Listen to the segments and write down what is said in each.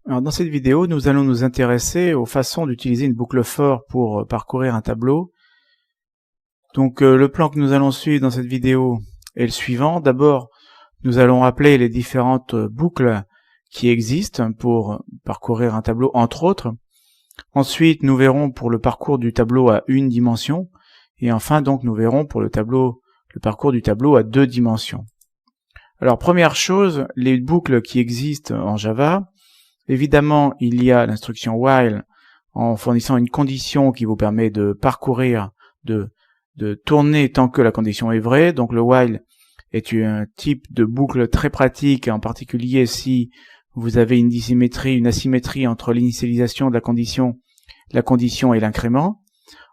Alors, dans cette vidéo, nous allons nous intéresser aux façons d'utiliser une boucle for pour parcourir un tableau. Donc le plan que nous allons suivre dans cette vidéo est le suivant. D'abord, nous allons rappeler les différentes boucles qui existent pour parcourir un tableau, entre autres. Ensuite, nous verrons pour le parcours du tableau à une dimension. Et enfin, donc, nous verrons pour le parcours du tableau à deux dimensions. Alors, première chose, les boucles qui existent en Java. Évidemment, il y a l'instruction while en fournissant une condition qui vous permet de parcourir, de tourner tant que la condition est vraie. Donc le while est un type de boucle très pratique, en particulier si vous avez une dissymétrie, une asymétrie entre l'initialisation de la condition et l'incrément.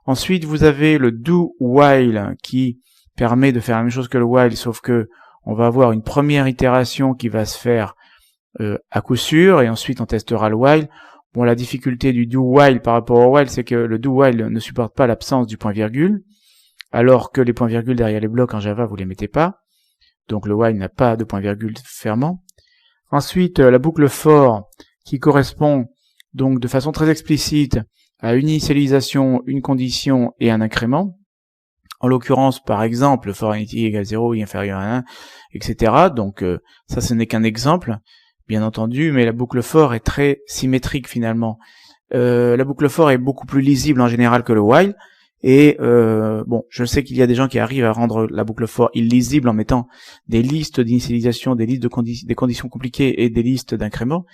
Ensuite, vous avez le do while qui permet de faire la même chose que le while, sauf que on va avoir une première itération qui va se faire à coup sûr, et ensuite on testera le while. Bon, la difficulté du do while par rapport au while, c'est que le do while ne supporte pas l'absence du point virgule, alors que les points virgules derrière les blocs en Java, vous les mettez pas. Donc le while n'a pas de point virgule fermant. Ensuite, la boucle for, qui correspond donc de façon très explicite à une initialisation, une condition et un incrément. En l'occurrence, par exemple, for i égale 0, i inférieur à 1, etc. Donc ça, ce n'est qu'un exemple, bien entendu, mais la boucle for est très symétrique finalement. La boucle for est beaucoup plus lisible en général que le while, et bon, je sais qu'il y a des gens qui arrivent à rendre la boucle for illisible en mettant des listes d'initialisation, des listes des conditions compliquées et des listes d'incréments,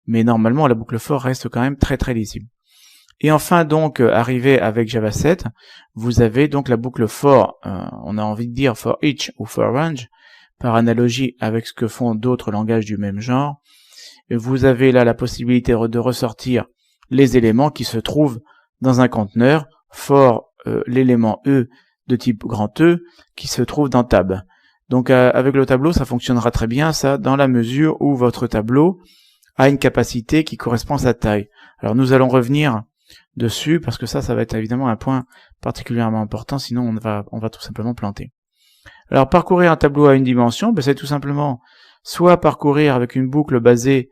mais normalement la boucle for reste quand même très très lisible. Et enfin donc, arrivé avec Java 7, vous avez donc la boucle for, on a envie de dire for each ou for range, par analogie avec ce que font d'autres langages du même genre. Et vous avez là la possibilité de ressortir les éléments qui se trouvent dans un conteneur, for l'élément E de type grand E, qui se trouve dans tab. Donc avec le tableau, ça fonctionnera très bien, ça, dans la mesure où votre tableau a une capacité qui correspond à sa taille. Alors nous allons revenir dessus, parce que ça va être évidemment un point particulièrement important, sinon on va tout simplement planter. Alors parcourir un tableau à une dimension, c'est tout simplement soit parcourir avec une boucle basée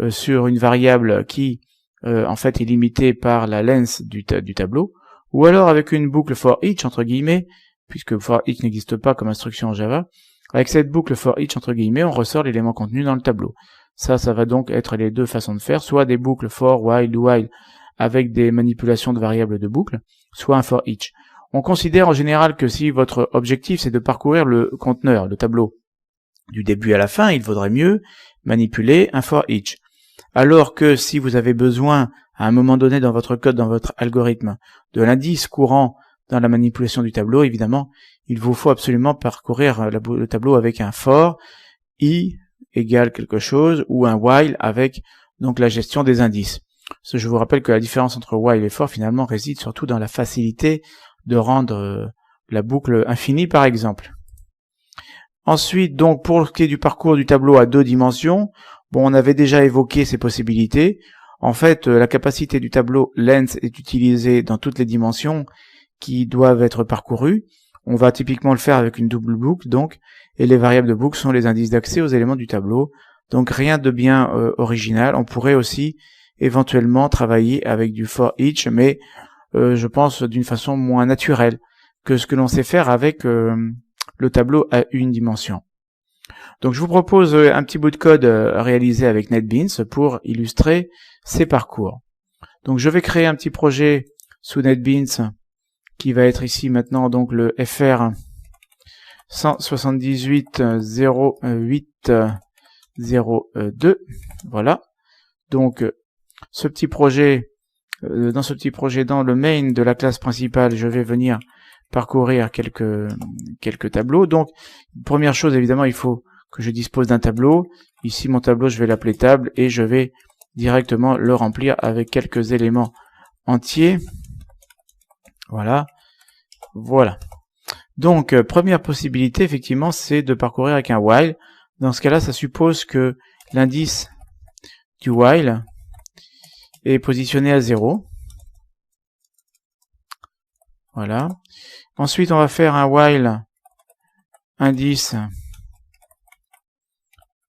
sur une variable qui en fait est limitée par la length du tableau, ou alors avec une boucle for each entre guillemets, puisque for each n'existe pas comme instruction en Java. Avec cette boucle for each entre guillemets, on ressort l'élément contenu dans le tableau. Ça va donc être les deux façons de faire, soit des boucles for, while, do while, avec des manipulations de variables de boucle, soit un for each. On considère en général que si votre objectif c'est de parcourir le conteneur, le tableau, du début à la fin, il vaudrait mieux manipuler un for each. Alors que si vous avez besoin, à un moment donné dans votre code, dans votre algorithme, de l'indice courant dans la manipulation du tableau, évidemment, il vous faut absolument parcourir le tableau avec un for, i égale quelque chose, ou un while avec donc la gestion des indices. Je vous rappelle que la différence entre while et for finalement réside surtout dans la facilité de rendre la boucle infinie par exemple. Ensuite, donc pour ce qui est du parcours du tableau à deux dimensions, bon, on avait déjà évoqué ces possibilités. En fait, la capacité du tableau length est utilisée dans toutes les dimensions qui doivent être parcourues. On va typiquement le faire avec une double boucle, donc, et les variables de boucle sont les indices d'accès aux éléments du tableau. Donc rien de bien original. On pourrait aussi éventuellement travailler avec du for each, mais je pense d'une façon moins naturelle que ce que l'on sait faire avec le tableau à une dimension. Donc je vous propose un petit bout de code réalisé avec NetBeans pour illustrer ces parcours. Donc je vais créer un petit projet sous NetBeans qui va être ici maintenant donc le FR 178.08.02. Voilà. Donc ce petit projet, dans le main de la classe principale, je vais venir parcourir quelques tableaux. Donc première chose, évidemment, il faut que je dispose d'un tableau. Ici mon tableau, je vais l'appeler table et je vais directement le remplir avec quelques éléments entiers. Voilà. Donc première possibilité effectivement, c'est de parcourir avec un while. Dans ce cas-là, ça suppose que l'indice du while est positionné à 0. Voilà. Ensuite, on va faire un while indice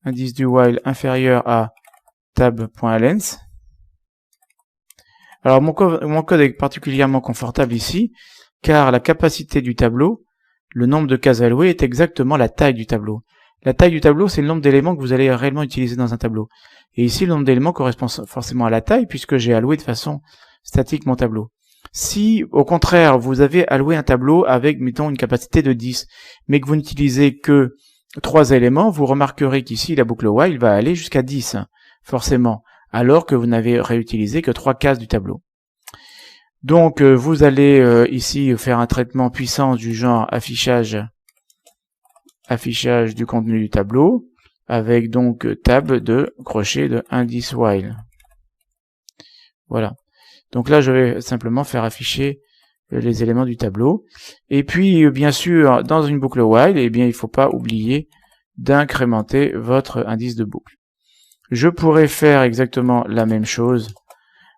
du while inférieur à tab.length. Alors mon code est particulièrement confortable ici, car la capacité du tableau, le nombre de cases allouées, est exactement la taille du tableau. La taille du tableau, c'est le nombre d'éléments que vous allez réellement utiliser dans un tableau. Et ici, le nombre d'éléments correspond forcément à la taille, puisque j'ai alloué de façon statique mon tableau. Si, au contraire, vous avez alloué un tableau avec, mettons, une capacité de 10, mais que vous n'utilisez que 3 éléments, vous remarquerez qu'ici, la boucle while va aller jusqu'à 10, forcément, alors que vous n'avez réutilisé que 3 cases du tableau. Donc, vous allez ici faire un traitement puissant du genre affichage du contenu du tableau, avec donc tab de crochet de indice while. Voilà. Donc là, je vais simplement faire afficher les éléments du tableau. Et puis, bien sûr, dans une boucle while, eh bien, il ne faut pas oublier d'incrémenter votre indice de boucle. Je pourrais faire exactement la même chose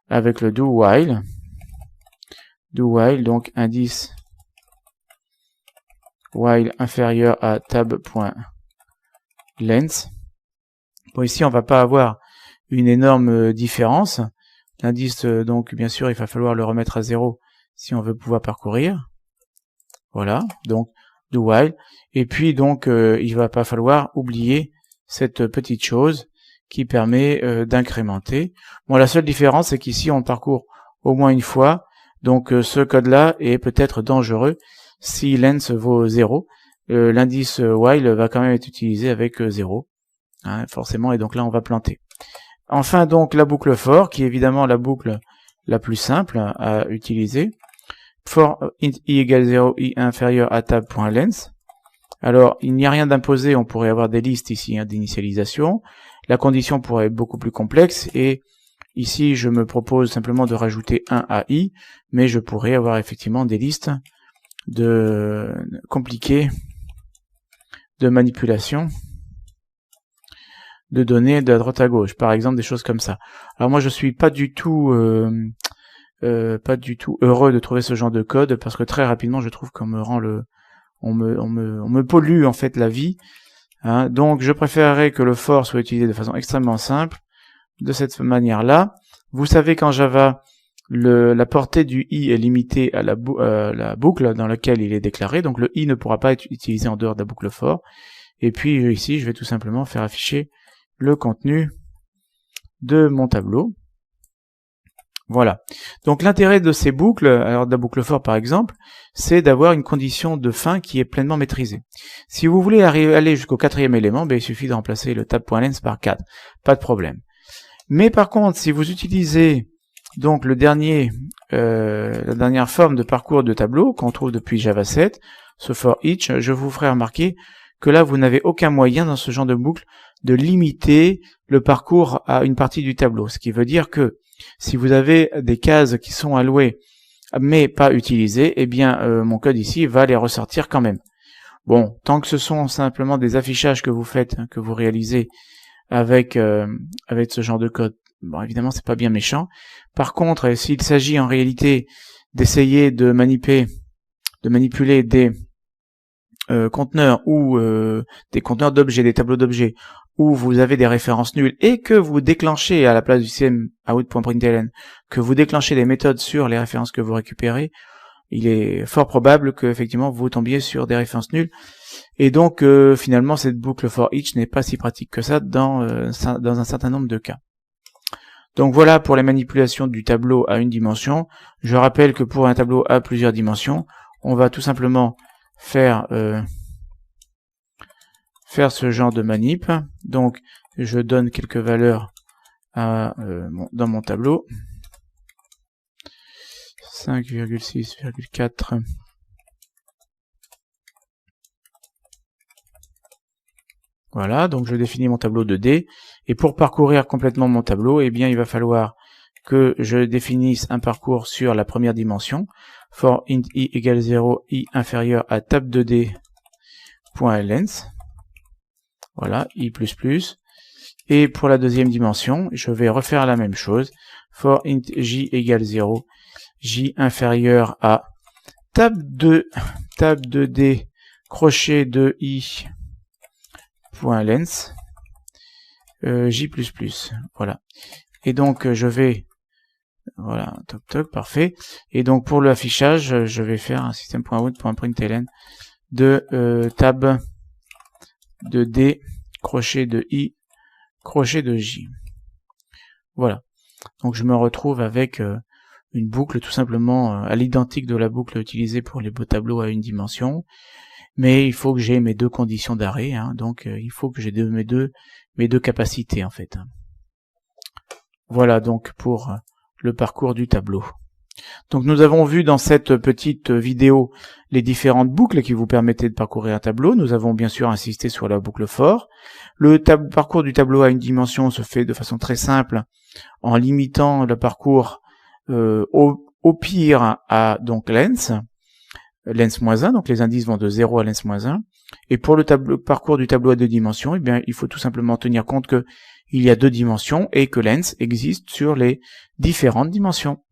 avec le do while. Do while, donc indice while inférieur à tab.length. Bon, ici, on va pas avoir une énorme différence. L'indice, donc, bien sûr, il va falloir le remettre à 0 si on veut pouvoir parcourir. Voilà, donc, do while. Et puis, donc, il va pas falloir oublier cette petite chose qui permet d'incrémenter. Bon, la seule différence, c'est qu'ici, on parcourt au moins une fois. Donc, ce code-là est peut-être dangereux si length vaut 0. L'indice while va quand même être utilisé avec 0. Hein, forcément, et donc là, on va planter. Enfin, donc, la boucle for, qui est évidemment la boucle la plus simple à utiliser. For int i égale 0, i inférieur à tab.length. Alors, il n'y a rien d'imposé, on pourrait avoir des listes ici hein, d'initialisation. La condition pourrait être beaucoup plus complexe, et ici, je me propose simplement de rajouter 1 à i, mais je pourrais avoir effectivement des listes compliquées de manipulation de données de droite à gauche, par exemple des choses comme ça. Alors moi je suis pas du tout heureux de trouver ce genre de code parce que très rapidement je trouve qu'on me rend on me pollue en fait la vie. Hein. Donc je préférerais que le for soit utilisé de façon extrêmement simple, de cette manière-là. Vous savez qu'en Java, la portée du i est limitée à la boucle dans laquelle il est déclaré, donc le i ne pourra pas être utilisé en dehors de la boucle for. Et puis ici je vais tout simplement faire afficher le contenu de mon tableau. Voilà. Donc l'intérêt de ces boucles, alors de la boucle for par exemple, c'est d'avoir une condition de fin qui est pleinement maîtrisée. Si vous voulez aller jusqu'au 4e élément, ben, il suffit de remplacer le tab.length par 4. Pas de problème. Mais par contre, si vous utilisez donc la dernière forme de parcours de tableau qu'on trouve depuis Java 7, ce for each, je vous ferai remarquer que là vous n'avez aucun moyen dans ce genre de boucle de limiter le parcours à une partie du tableau. Ce qui veut dire que si vous avez des cases qui sont allouées mais pas utilisées, eh bien mon code ici va les ressortir quand même. Bon, tant que ce sont simplement des affichages que vous faites, hein, que vous réalisez avec ce genre de code, bon évidemment c'est pas bien méchant. Par contre, s'il s'agit en réalité d'essayer de manipuler des conteneurs ou des conteneurs d'objets, des tableaux d'objets, où vous avez des références nulles et que vous déclenchez à la place du système out.println, que vous déclenchez des méthodes sur les références que vous récupérez, il est fort probable que effectivement vous tombiez sur des références nulles. Et donc finalement cette boucle for each n'est pas si pratique que ça dans un certain nombre de cas. Donc voilà pour les manipulations du tableau à une dimension. Je rappelle que pour un tableau à plusieurs dimensions, on va tout simplement faire ce genre de manip. Donc je donne quelques valeurs dans mon tableau. 5,6,4. Voilà, donc je définis mon tableau 2D. Et pour parcourir complètement mon tableau, eh bien il va falloir que je définisse un parcours sur la première dimension. For int i égale 0, i inférieur à tab2d.length. Voilà, i++. Et pour la deuxième dimension, je vais refaire la même chose. For int j égale 0, j inférieur à tab2d crochet de i.length. J++. Voilà. Et donc je vais, voilà, toc toc, parfait. Et donc pour l'affichage, je vais faire un système.out.println de tab de D, crochet de I, crochet de J. Voilà. Donc je me retrouve avec une boucle tout simplement à l'identique de la boucle utilisée pour les beaux tableaux à une dimension. Mais il faut que j'ai mes deux conditions d'arrêt, hein, donc il faut que j'ai mes deux capacités en fait. Voilà donc pour le parcours du tableau. Donc nous avons vu dans cette petite vidéo les différentes boucles qui vous permettaient de parcourir un tableau. Nous avons bien sûr insisté sur la boucle for. Le parcours du tableau à une dimension se fait de façon très simple en limitant le parcours au pire à donc length -1, donc les indices vont de 0 à length-1. Et pour le parcours du tableau à deux dimensions, eh bien, il faut tout simplement tenir compte qu'il y a deux dimensions et que length existe sur les différentes dimensions.